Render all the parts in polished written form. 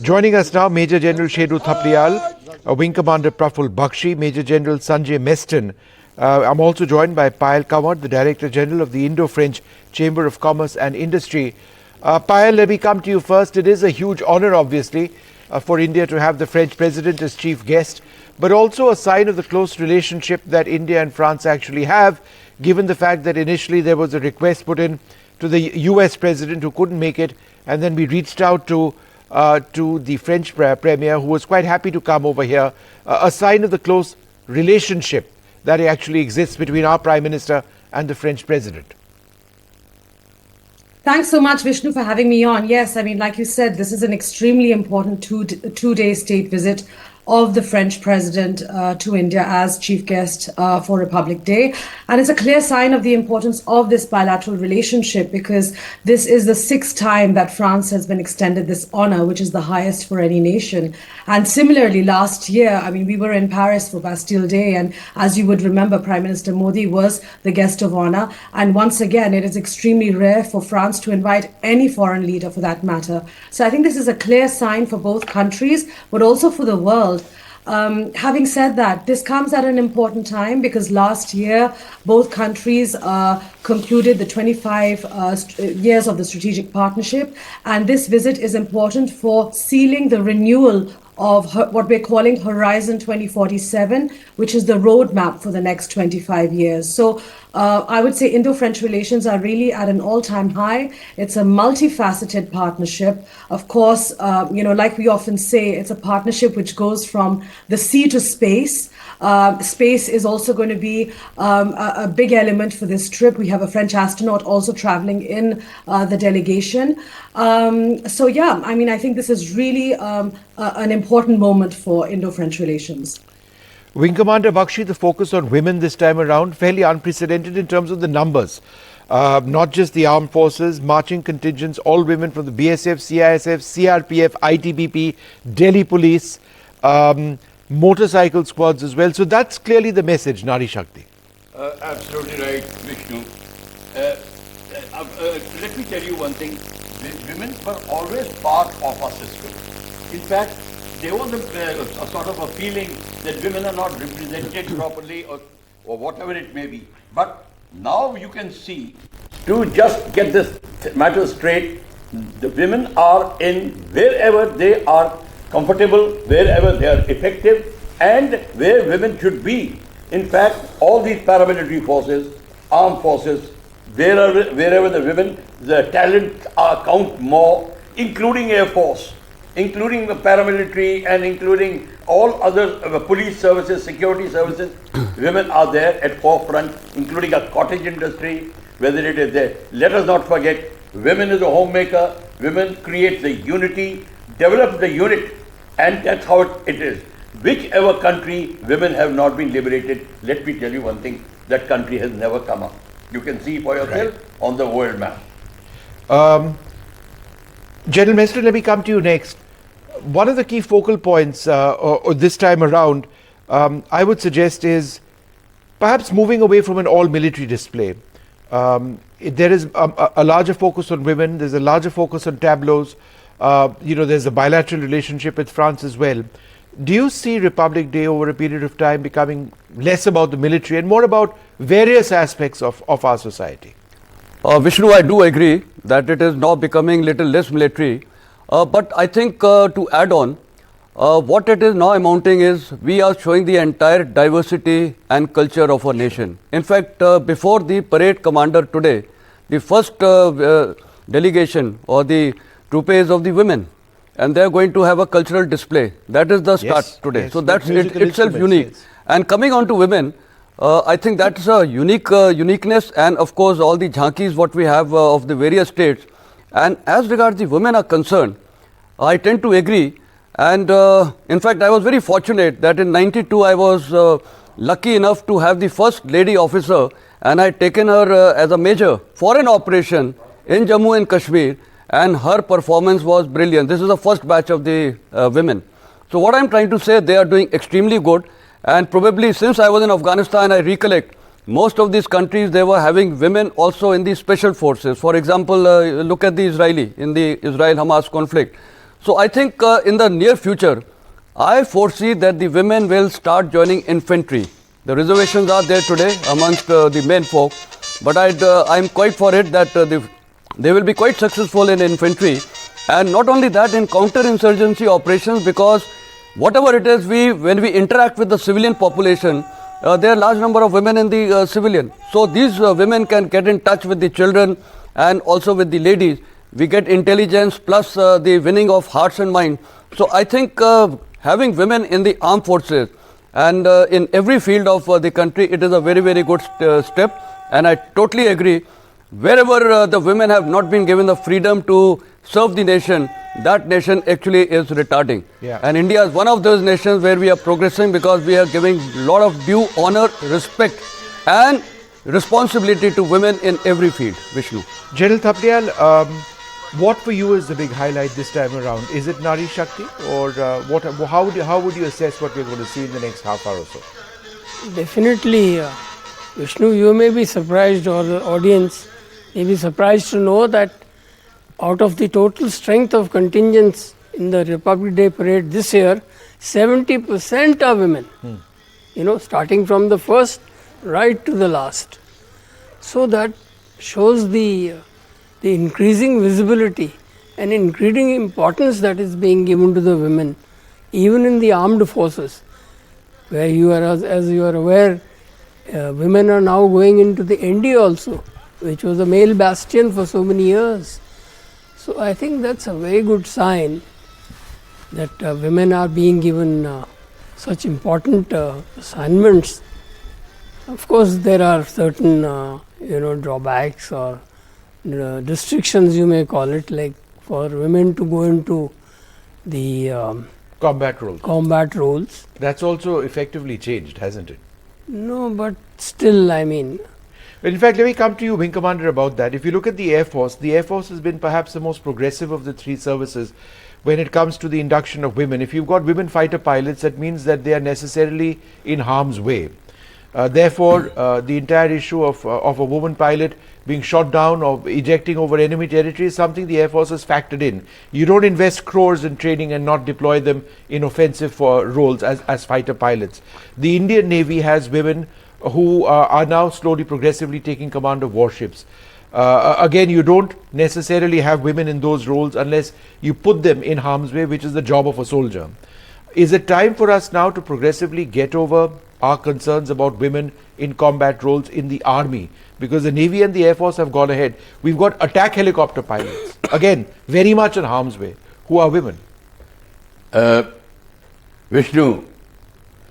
Joining us now, Major General Shedu Thapliyal, Wing Commander Praful Bakshi, Major General Sanjay Meston. I'm also joined by Payal Kanwar, the Director General of the Indo-French Chamber of Commerce and Industry. Payal, let me come to you first. It is a huge honor, obviously, for India to have the French President as chief guest, but also a sign of the close relationship that India and France actually have, given the fact that initially there was a request put in to the US President who couldn't make it, and then we reached out to the French Premier, who was quite happy to come over here, a sign of the close relationship that actually exists between our Prime Minister and the French President. Thanks so much, Vishnu, for having me on. Yes, I mean, like you said, this is an extremely important two-day state visit of the French President to India as chief guest for Republic Day. And it's a clear sign of the importance of this bilateral relationship, because this is the 6th time that France has been extended this honor, which is the highest for any nation. And similarly, last year, I mean, we were in Paris for Bastille Day, and as you would remember, Prime Minister Modi was the guest of honor. And once again, it is extremely rare for France to invite any foreign leader for that matter. So I think this is a clear sign for both countries, but also for the world. Having said that, this comes at an important time because last year both countries concluded the 25 years of the strategic partnership, and this visit is important for sealing the renewal of what we're calling Horizon 2047, which is the roadmap for the next 25 years. So I would say Indo-French relations are really at an all-time high. It's a multifaceted partnership. Of course, like we often say, it's a partnership which goes from the sea to space. Space is also going to be a big element for this trip. We have a French astronaut also traveling in the delegation. So yeah, I mean, I think this is really an important moment for Indo-French relations. Wing Commander Bakshi, the focus on women this time around, fairly unprecedented in terms of the numbers. Not just the armed forces, marching contingents, all women from the BSF, CISF, CRPF, ITBP, Delhi Police, motorcycle squads as well. So that's clearly the message, Nari Shakti. Absolutely right, Vishnu. Let me tell you one thing. Women were always part of our system. In fact, there was a sort of a feeling that women are not represented properly or whatever it may be. But now you can see, to just get this matter straight, the women are in wherever they are comfortable, wherever they are effective, and where women should be. In fact, all these paramilitary forces, armed forces, wherever the women, the talent count more, including Air Force, including the paramilitary, and including all other police services, security services. Women are there at forefront, including a cottage industry, whether it is there. Let us not forget, women is a homemaker, women create the unity, develop the unit, and that's how it is. Whichever country women have not been liberated, let me tell you one thing, that country has never come up. You can see for yourself on the world map. General Meston, let me come to you next. One of the key focal points or this time around, I would suggest, is perhaps moving away from an all-military display. There is a larger focus on women, there's a larger focus on tableaus, there's a bilateral relationship with France as well. Do you see Republic Day over a period of time becoming less about the military and more about various aspects of our society? Vishnu, I do agree that it is now becoming little less military. But I think to add on, what it is now amounting is we are showing the entire diversity and culture of our nation. In fact, before the parade commander today, the first delegation or the troopers of the women, and they are going to have a cultural display. That is the start today. Yes, so that's itself unique. Yes. And coming on to women, I think that's a uniqueness, and of course all the jhankis what we have of the various states. And as regards the women are concerned, I tend to agree. And in fact, I was very fortunate that in '92 I was lucky enough to have the first lady officer, and I had taken her as a major for an operation in Jammu and Kashmir, and her performance was brilliant. This is the first batch of the women. So what I'm trying to say, they are doing extremely good, and probably since I was in Afghanistan, I recollect most of these countries, they were having women also in the special forces. For example, look at the Israeli, in the Israel-Hamas conflict. So I think in the near future, I foresee that the women will start joining infantry. The reservations are there today amongst the men folk, but I'm quite for it that they will be quite successful in infantry, and not only that, in counter-insurgency operations, because whatever it is, when we interact with the civilian population, there are a large number of women in the civilian. So these women can get in touch with the children and also with the ladies. We get intelligence plus the winning of hearts and minds. So I think having women in the armed forces and in every field of the country, it is a very, very good step. And I totally agree. Wherever the women have not been given the freedom to serve the nation, that nation actually is retarding. Yeah. And India is one of those nations where we are progressing because we are giving a lot of due honor, respect and responsibility to women in every field. Vishnu. General Thapliyal, what for you is the big highlight this time around? Is it Nari Shakti, or how would you assess what we're going to see in the next half hour or so? Definitely, Vishnu, you may be surprised, or the audience may be surprised to know that out of the total strength of contingents in the Republic Day parade this year, 70% are women. You know, starting from the first right to the last. So that shows the increasing visibility and increasing importance that is being given to the women, even in the armed forces, where you are, as you are aware, women are now going into the ND also, which was a male bastion for so many years. So I think that's a very good sign that women are being given such important assignments. Of course, there are certain drawbacks or restrictions, you may call it, like for women to go into the combat roles. That's also effectively changed, hasn't it? No, but still, I mean. In fact, let me come to you, Wing Commander, about that. If you look at the Air Force has been perhaps the most progressive of the three services when it comes to the induction of women. If you've got women fighter pilots, that means that they are necessarily in harm's way. Therefore, the entire issue of a woman pilot being shot down or ejecting over enemy territory is something the Air Force has factored in. You don't invest crores in training and not deploy them in offensive roles as fighter pilots. The Indian Navy has women who are now slowly, progressively taking command of warships. Again, you don't necessarily have women in those roles unless you put them in harm's way, which is the job of a soldier. Is it time for us now to progressively get over our concerns about women in combat roles in the army? Because the Navy and the Air Force have gone ahead. We've got attack helicopter pilots, again, very much in harm's way, who are women. Vishnu,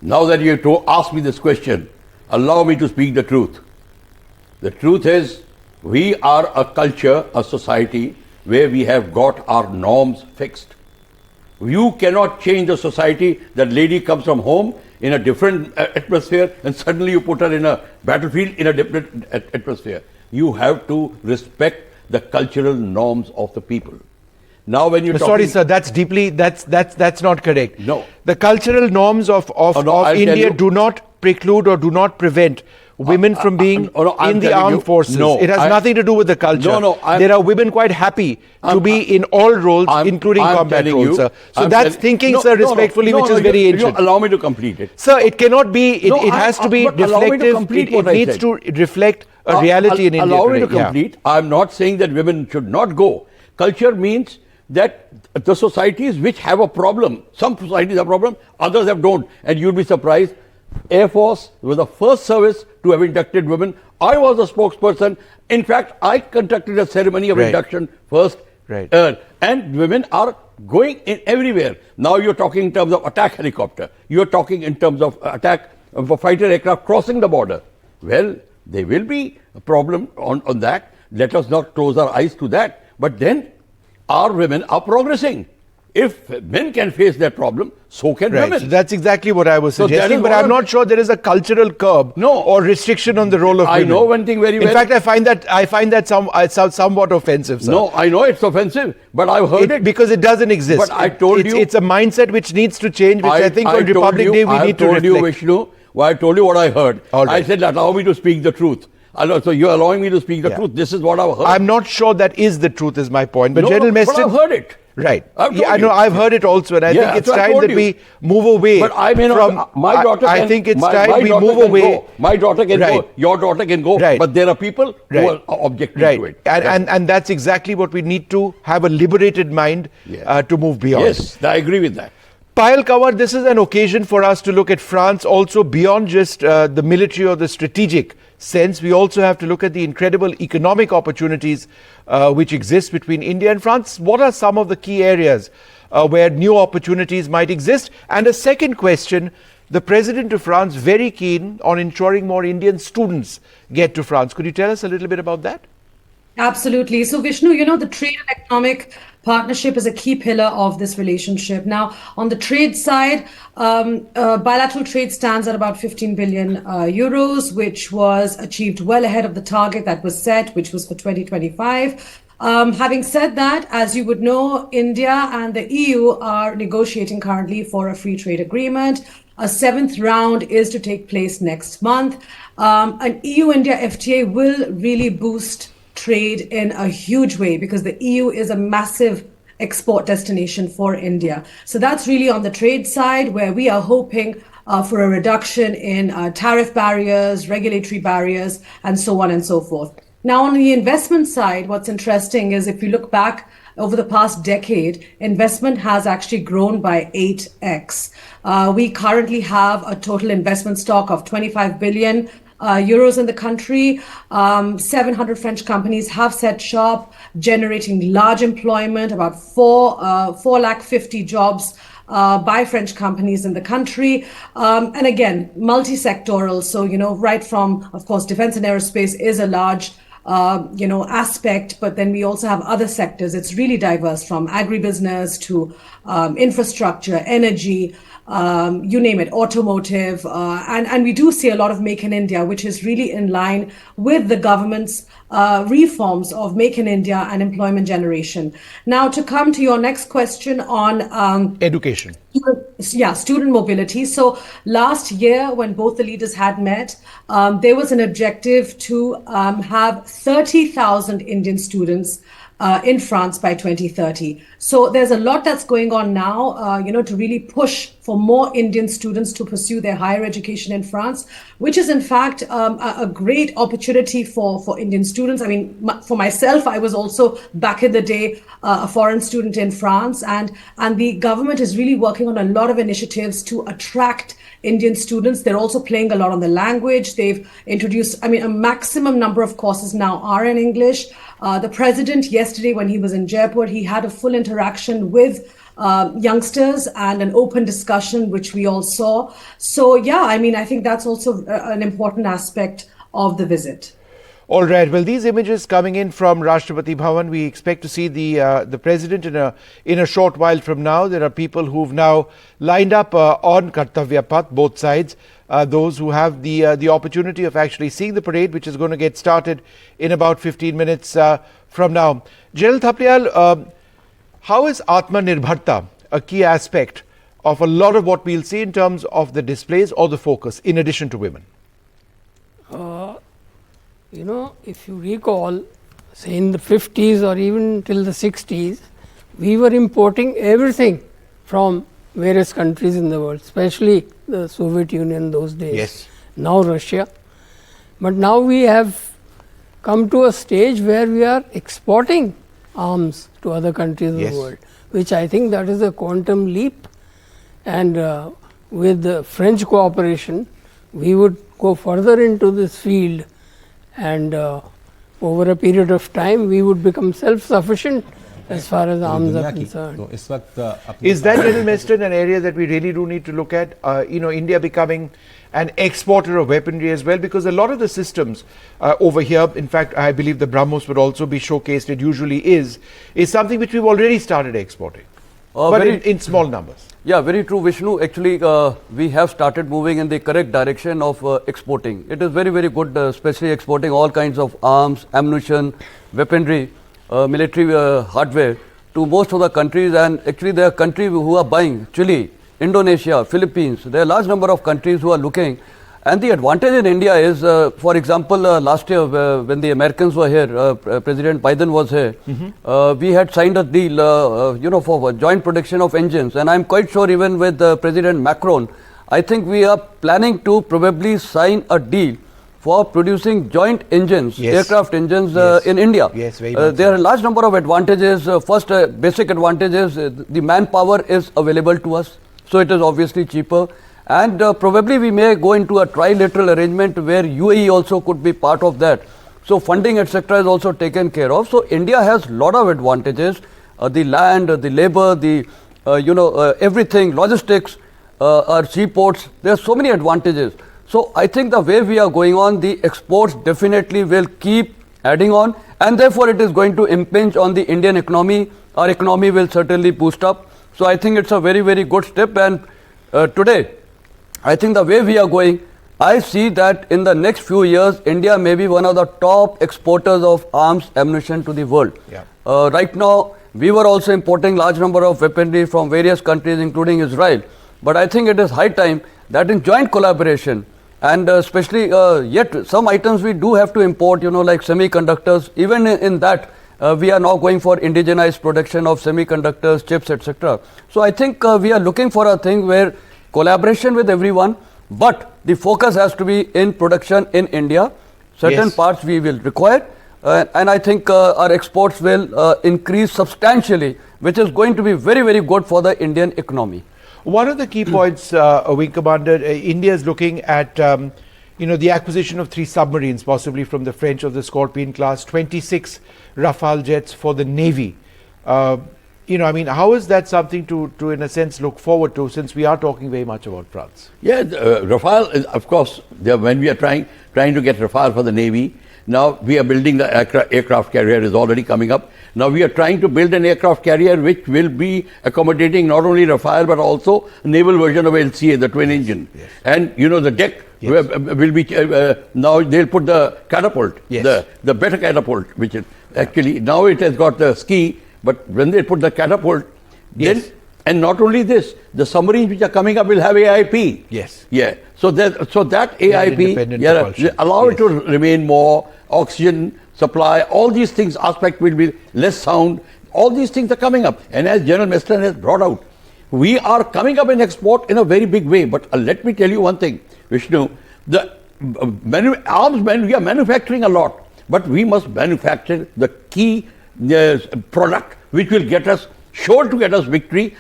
now that you have asked me this question, allow me to speak the truth. The truth is, we are a culture, a society where we have got our norms fixed. You cannot change the society. That lady comes from home in a different atmosphere and suddenly you put her in a battlefield in a different atmosphere. You have to respect the cultural norms of the people. Now when you sorry sir, that's not correct. No. The cultural norms of India do not preclude or do not prevent women from being in the armed forces. No, it has nothing to do with the culture. There are women quite happy to be in all roles, including combat roles, sir. So that's thinking, sir, respectfully, which is very ancient. Allow me to complete it. Sir, it cannot be, it has to be reflective, it needs to reflect a reality in India. Allow me to complete. I'm not saying that women should not go. Culture means that the societies which have a problem, some societies have a problem, others don't. And you'll be surprised, Air Force was the first service to have inducted women. I was a spokesperson. In fact, I conducted a ceremony of induction first. And women are going in everywhere. Now you're talking in terms of attack helicopter. You're talking in terms of attack of a fighter aircraft crossing the border. Well, there will be a problem on that. Let us not close our eyes to that. But then our women are progressing. If men can face that problem, so can women. So that's exactly what I was suggesting, but I'm not sure there is a cultural curb or restriction on the role of women. I know one thing very well. In fact, I find that somewhat offensive, sir. No, I know it's offensive, but I've heard it. Because it doesn't exist. But I told you. It's a mindset which needs to change, which I think on Republic Day we need to reflect. I told you, Vishnu, I told you what I heard. I said, allow me to speak the truth. So you're allowing me to speak the truth. This is what I've heard. I'm not sure that is the truth, is my point. But General Meston, but I've heard it. Right. I've Yeah, I told know. you. I've heard it also, and I Yeah, think it's that's what I time told that you. we move away. But I may not. from, My daughter. I can, think it's my, time my we daughter move can away. Go. My daughter can Right. go. Your daughter can go. Right. But there are people Right. who are objecting Right. to it. And that's exactly what we need to have a liberated mind Yeah. to move beyond. Yes, I agree with that. Payal Kanwar, this is an occasion for us to look at France also beyond just the military or the strategic sense. We also have to look at the incredible economic opportunities which exist between India and France. What are some of the key areas where new opportunities might exist? And a second question, the President of France very keen on ensuring more Indian students get to France. Could you tell us a little bit about that? Absolutely. So, Vishnu, the trade and economic partnership is a key pillar of this relationship. Now, on the trade side, bilateral trade stands at about 15 billion euros, which was achieved well ahead of the target that was set, which was for 2025. Having said that, as you would know, India and the EU are negotiating currently for a free trade agreement. A seventh round is to take place next month. An EU-India FTA will really boost trade in a huge way because the EU is a massive export destination for India. So that's really on the trade side where we are hoping for a reduction in tariff barriers, regulatory barriers, and so on and so forth. Now, on the investment side, what's interesting is if you look back over the past decade, investment has actually grown by 8x. We currently have a total investment stock of 25 billion euros in the country. 700 French companies have set shop, generating large employment, about 450,000 jobs by French companies in the country. And again, multi-sectoral. So, right from, of course, defense and aerospace is a large aspect, but then we also have other sectors. It's really diverse from agribusiness to infrastructure, energy, you name it, automotive, and we do see a lot of Make in India, which is really in line with the government's reforms of Make in India and employment generation. Now, to come to your next question on Education. Student mobility. So last year, when both the leaders had met, there was an objective to have 30,000 Indian students in France by 2030. So there's a lot that's going on now, to really push for more Indian students to pursue their higher education in France, which is in fact a great opportunity for Indian students. I mean, for myself, I was also back in the day a foreign student in France, and the government is really working on a lot of initiatives to attract Indian students. They're also playing a lot on the language. They've introduced, a maximum number of courses now are in English. The president yesterday, when he was in Jaipur, he had a full interaction with youngsters and an open discussion, which we all saw. So, I think that's also an important aspect of the visit. All right. Well, these images coming in from Rashtrapati Bhavan, we expect to see the president in a short while from now. There are people who've now lined up on Kartavya Path, both sides. Those who have the opportunity of actually seeing the parade, which is going to get started in about 15 minutes from now. General Thapliyal, how is Atmanirbharta a key aspect of a lot of what we'll see in terms of the displays or the focus, in addition to women? If you recall, say in the 50s or even till the 60s, we were importing everything from various countries in the world, especially the Soviet Union those days. Yes. Now Russia. But now we have come to a stage where we are exporting arms to other countries Yes. of the world, which I think that is a quantum leap. And with the French cooperation, we would go further into this field, and over a period of time we would become self-sufficient as far as arms are concerned. Is that, General Meston, an area that we really do need to look at? India becoming an exporter of weaponry as well, because a lot of the systems over here, in fact, I believe the BrahMos would also be showcased, it usually is something which we've already started exporting, but in small numbers. Yeah, very true, Vishnu. Actually, we have started moving in the correct direction of exporting. It is very, very good, especially exporting all kinds of arms, ammunition, weaponry, military hardware to most of the countries. And actually, there are countries who are buying: Chile, Indonesia, Philippines. There are a large number of countries who are looking. And the advantage in India is, for example, last year when the Americans were here, President Biden was here, we had signed a deal, for joint production of engines. And I'm quite sure even with President Macron, I think we are planning to probably sign a deal for producing joint engines, aircraft engines in India. Yes, very much there are a large number of advantages. First, basic advantage is the manpower is available to us, so it is obviously cheaper. And probably we may go into a trilateral arrangement where UAE also could be part of that. So funding, etc., is also taken care of. So India has a lot of advantages: the land, the labor, the everything, logistics, our seaports. There are so many advantages. So I think the way we are going on, the exports definitely will keep adding on, and therefore it is going to impinge on the Indian economy. Our economy will certainly boost up. So I think it's a very, very good step. And today, I think the way we are going, I see that in the next few years, India may be one of the top exporters of arms ammunition to the world. Yeah. Right now, we were also importing large number of weaponry from various countries, including Israel. But I think it is high time that in joint collaboration, and especially yet some items we do have to import, like semiconductors. Even in that, we are now going for indigenized production of semiconductors, chips, etc. So I think we are looking for a thing where collaboration with everyone, but the focus has to be in production in India. Certain parts we will require, and I think our exports will increase substantially, which is going to be very, very good for the Indian economy. One of the key points, Wing Commander, India is looking at the acquisition of 3 submarines, possibly from the French of the Scorpion class, 26 Rafale jets for the Navy. How is that something to in a sense look forward to, since we are talking very much about France? Yeah, Rafale is, of course, when we are trying to get Rafale for the Navy. Now we are building the aircraft carrier is already coming up. Now we are trying to build an aircraft carrier which will be accommodating not only Rafale but also naval version of LCA, the twin engine. Yes. And the deck will be now they'll put the catapult, the better catapult, which is actually now it has got the ski. But when they put the catapult, then, and not only this, the submarines which are coming up will have AIP. Yes. Yeah. So that AIP allow it to remain more oxygen supply. All these things aspect will be less sound. All these things are coming up. And as General Macron has brought out, we are coming up in export in a very big way. But let me tell you one thing, Vishnu, the arms we are manufacturing a lot, but we must manufacture the key product which will sure to get us victory.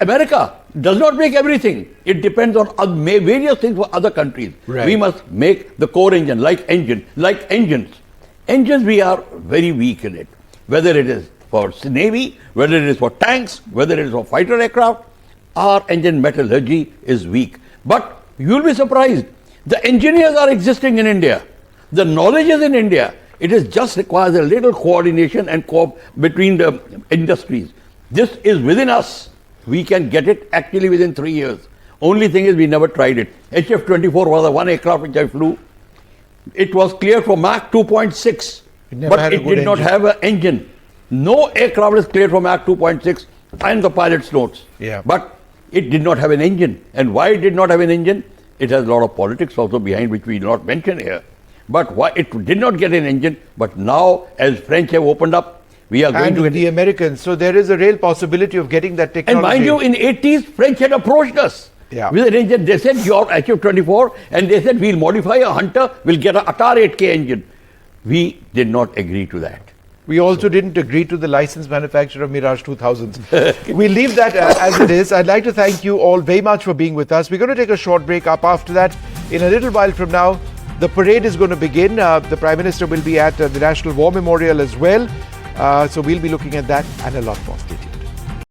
America does not make everything. It depends on various things for other countries. Right. We must make the core engine, like engines. Engines, we are very weak in it. Whether it is for Navy, whether it is for tanks, whether it is for fighter aircraft, our engine metallurgy is weak. But you will be surprised. The engineers are existing in India. The knowledge is in India. It just requires a little coordination and between the industries. This is within us. We can get it actually within 3 years. Only thing is we never tried it. HF-24 was the one aircraft which I flew. It was cleared for Mach 2.6, but it did not have an engine. No aircraft is cleared for Mach 2.6 and the pilot's notes. Yeah. But it did not have an engine. And why it did not have an engine? It has a lot of politics also behind, which we will not mention here. But why it did not get an engine, but now as French have opened up, we are going to get the Americans. So there is a real possibility of getting that technology. And mind you, in 80s, French had approached us with an engine. They said, your HF-24, and they said, we'll modify a Hunter, we'll get an Atar 8K engine. We did not agree to that. We also didn't agree to the licensed manufacture of Mirage 2000s. We'll leave that as it is. I'd like to thank you all very much for being with us. We're going to take a short break. Up after that, in a little while from now, the parade is going to begin. The Prime Minister will be at the National War Memorial as well. So we'll be looking at that and a lot more.